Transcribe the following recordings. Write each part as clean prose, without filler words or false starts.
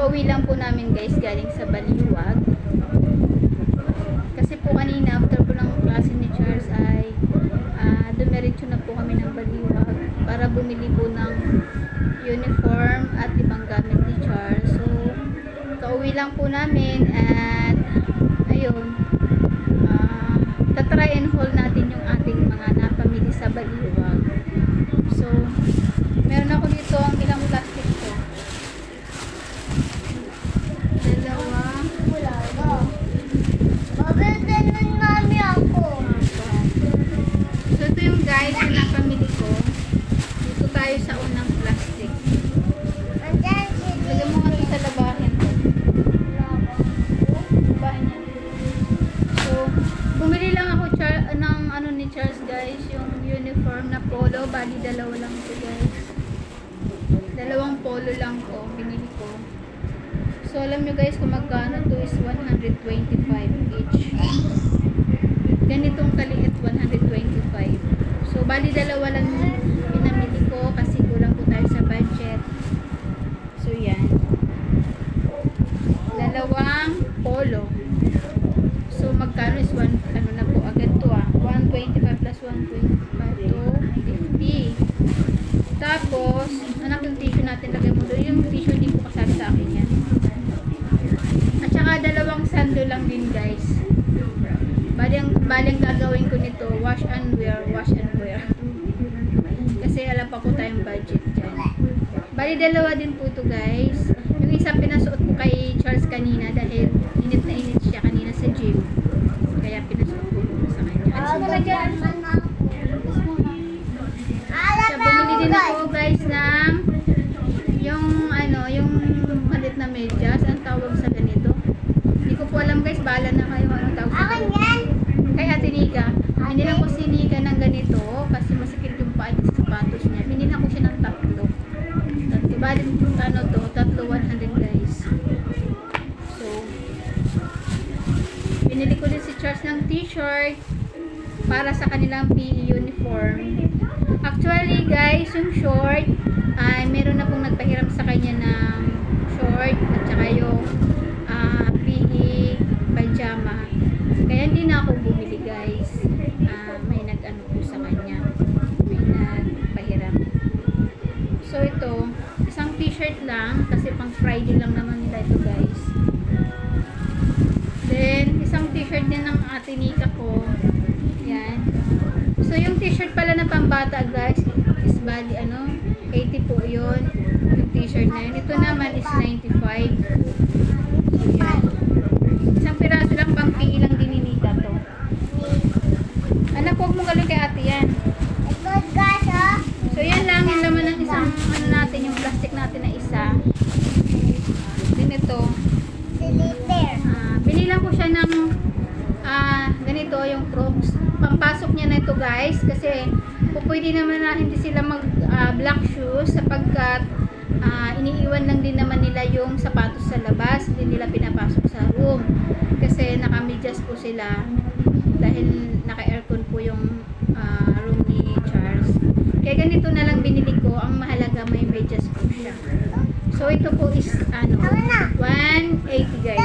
Kakauwi lang po namin guys galing sa Baliwag. Kasi po kanina after po ng klase ni Charles ay dumiretso na po kami ng Baliwag para bumili po ng uniform at ibang gamit ni Charles. So kauwi lang po namin at ayun, tatry and haul natin yung ating mga napamili sa Baliwag. So meron ako dito ang ilang plastic to. Dalawa. Wala na. Babalitan mami ako. So ito yung guys na napamili ko. Dito tayo sa unang plastic. Andiyan si Lagyan mo nga ito sa labahin ko. Labahin yan. So bumili lang ako ng ano ni Charles guys, yung uniform na polo. Bali dalawa lang ito guys. Dalawang polo lang ko binili ko. So alam nyo guys kung magkano to is 125 each. Ganitong kaliit 125. So bali dalawa lang pinamili ko kasi kulang po tayo sa budget. So yan. Dalawang polo. So magkano is ano na po agad to 125 plus 125 to 50. Tapos anak yung tissue natin lagay mo doon. Yung tissue din po kasali sa akin yan. At saka dalawang sando lang din guys. Baling gagawin ko nito wash and wear. Kasi alam pa po tayong budget dyan. Bali dalawa din po ito guys. Yung isa pinasuot ko kay Charles kanina dahil init na init siya kanina sa gym. Kaya pinasuot ko sa kanya. At saka na dyan. So, bumili din ako guys ng yung malit na medyas. Ang tawag sa ganito. Hindi ko po alam guys. Bahala na kayo anong tawag sa ganito. Kay Ate Nika. Binila ko si Nika ng ganito kasi masikip yung paa sa sapatos niya. Binila ko siya ng tatlo. Bali tatlo 100 guys. So binili ko din si Charles ng t-shirt para sa kanilang PE uniform. Actually guys, yung short ay meron na pong nagpahiram sa kanya ng short at saka yung PE pajama. Kaya hindi na ako bumili guys. May nag-ano po sa kanya. May nagpahiram. So ito, isang t-shirt lang kasi pang Friday lang naman nila ito guys. Then, isang t-shirt din ng Ate Nika ko. Yan. So yung t-shirt pala na pambata guys is bali 80 po yun. Yung t-shirt na yun. Ito naman is 95. So yan. Isang piraso lang pang PE lang din ni Nika to. Anak, huwag mo galing kay ate yan. So yan lang yung laman ng isang natin, yung plastic natin na isa. Din ito. Binilang ko siya ng ganito yung Crocs. Pampasok niya na ito guys kasi pwede naman na hindi sila mag black shoes sapagkat iniiwan lang din naman nila yung sapatos sa labas, hindi nila pinapasok sa room kasi naka-medyas po sila dahil naka-aircon po yung room ni Charles. Kaya ganito na lang binili ko, ang mahalaga may medyas po siya. So ito po is 180 guys.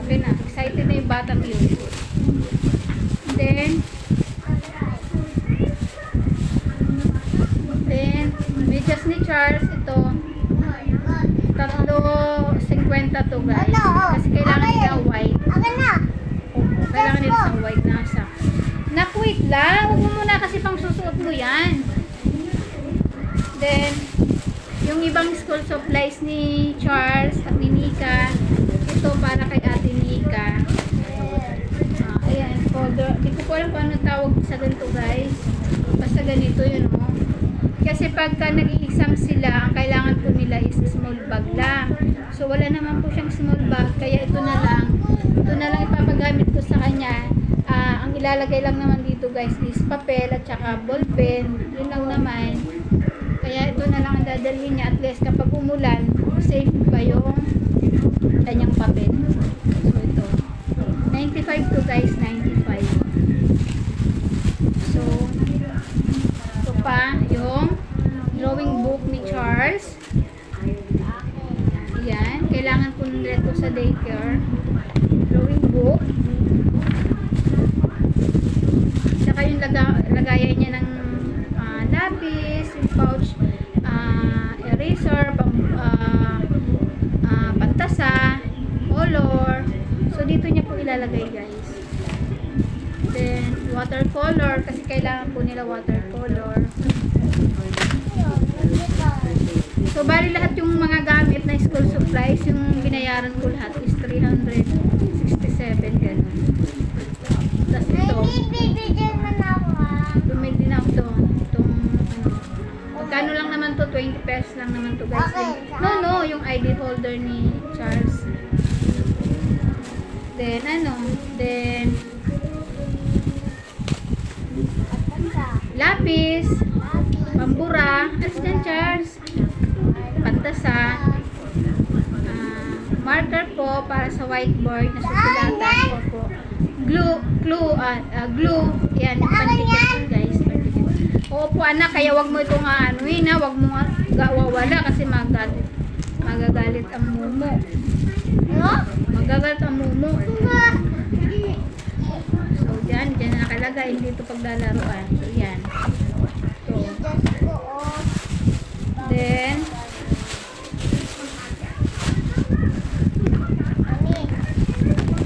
Okay na, excited na yung batang yun. Then medyas ni Charles ito 3.50 to guys. Kasi kailangan nila white. Kailangan nila sa white nasa. Wait lang. Huwag mo muna kasi pang susuot mo yan. Then, yung ibang school supplies ni Charles at ni Nika. Ito para kay Ate Nika. Ayan, folder. Hindi ko po alam kung ano tawag sa ganito guys. Basta ganito yun Kasi pagka nag-i-exam sila, ang kailangan po nila is small bag lang. So, wala naman po siyang small bag. Kaya ito na lang ipapagamit ko sa kanya. Ang ilalagay lang naman dito guys is papel at saka ballpen. Yun lang naman. Kaya ito na lang ang dadalhin niya. At least kapag umulan, safe pa yung kanyang papel. So ito. 95 to guys, 95. So, ito pa yung drawing book ni Charles. kailangan po nila ito sa daycare. Drawing book. Saka yung lagayan niya ng lapis, yung pouch, eraser, pantasa, color. So, dito niya po ilalagay, guys. Then, watercolor, kasi kailangan po nila watercolor. So, bali lahat yung mga gamit na school supplies, yung binayaran ko lahat is 367, ganun. Tapos ito, Bibigyan mo na ako ah. bumili na ako doon. Itong, magkano lang naman to? 20 pesos lang naman to, guys. Okay, No, yung ID holder ni Charles. Then, lapis, pambura, alas dyan, Charles. Pantasa, marker po para sa whiteboard na susulatan ko po. Glue, yan, pantikit po, guys. Pantikit. Oo po, anak, kaya wag mo itong anuin, ha. Wag mo wawala kasi magagalit ang mumo. Ano? Magagalit ang mumo. So, dyan na nakalagay. Hindi ito paglalaruan. So, yan. So, then,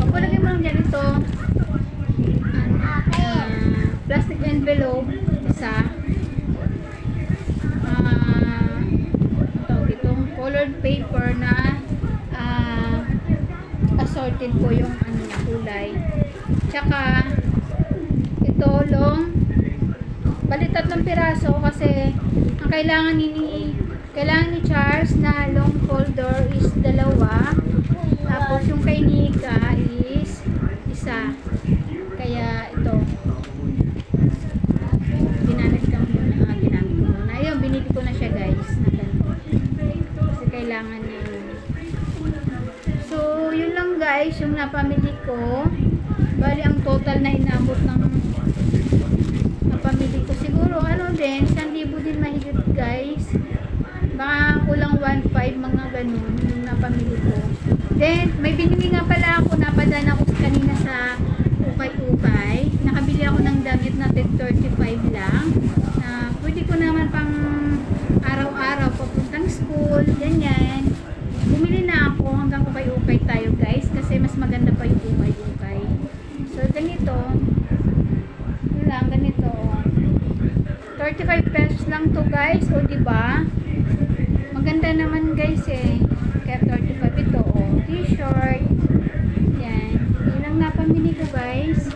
opo, lagay mo lang dyan ito. Plastic envelope. Isa. Itong colored paper na assorted po yung kulay. Tsaka ito long bali 3 piraso kasi ang kailangan ni Charles na long folder is 2, tapos yung kay Nika is 1, kaya ito ginamit ko muna. Ayun, binili ko na siya, guys, na ganito. Kasi kailangan niya yun. So, yun lang, guys, yung napamili ko. Bali, ang total na inabot ng napamili ko. Siguro, din, 1,000 din mahigit, guys. Baka kulang 1,500, mga ganun, yung napamili ko. Then, may binili nga pala ako, napadala ako kanina sa ukay-ukay. Nakabili ako ng damit na 35 lang. Na pwede ko naman pang araw-araw papuntang school, ganyan. Bumili na ako hanggang ukay-ukay tayo, guys, kasi mas maganda pa yung ukay-ukay. So, ganito. Yun lang, ganito. 35 pesos lang to, guys. O, diba? Maganda naman, guys, eh. Kaya 35 ito, o. T-shirt. Yan. Yun lang napamili ko, guys.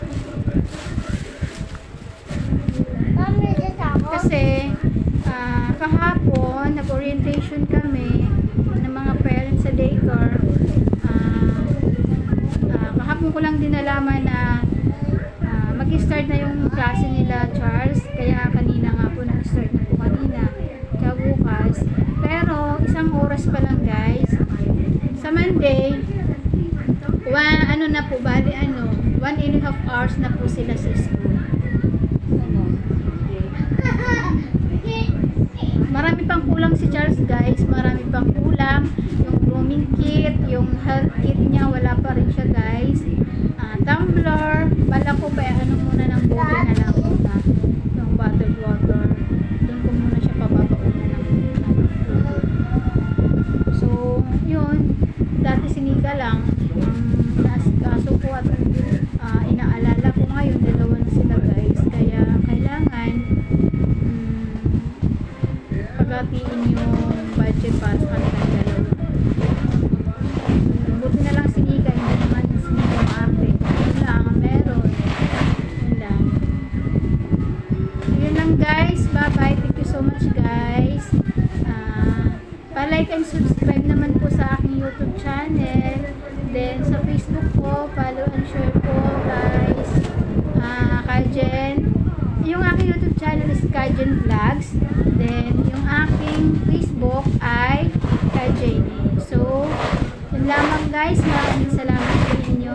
Kasi, kahapon, nag-orientation kami ng mga parents sa daycare. Kahapon ko lang din nalaman na mag-start na yung klase nila, Charles. Kaya kanina nga po nag-start na po kanina. Kaya bukas. Pero, 1 oras pa lang, guys. Sa Monday, 1.5 hours na po sila sa school. Marami pang kulang si Charles, guys. Marami pang kulang. Yung grooming kit, yung health kit niya, wala pa rin siya, guys. Tumbler. Bala ko pa, muna ng bote na lang muna. Yung bottled water. Doon ko muna siya pababauna ng So, yun. Dati sinika lang. Kaso po at inaalala ko ngayon, 2 na sila, guys. Kaya, kailangan paghatiin yung budget para sa kanilang 2. Buti na lang sinika, hindi naman sinika ang arte. Yun lang, meron. Yun lang. So, yun lang, guys. Bye-bye. Thank you so much, guys. Pa-like and subscribe naman po sa aking YouTube channel. Then, sa Facebook ko, follow and share po, guys. Kajen. Yung aking YouTube channel is Kajen Vlogs. Then, yung aking Facebook ay Kajeni. So, yun lamang, guys. Maraming salamat sa inyo.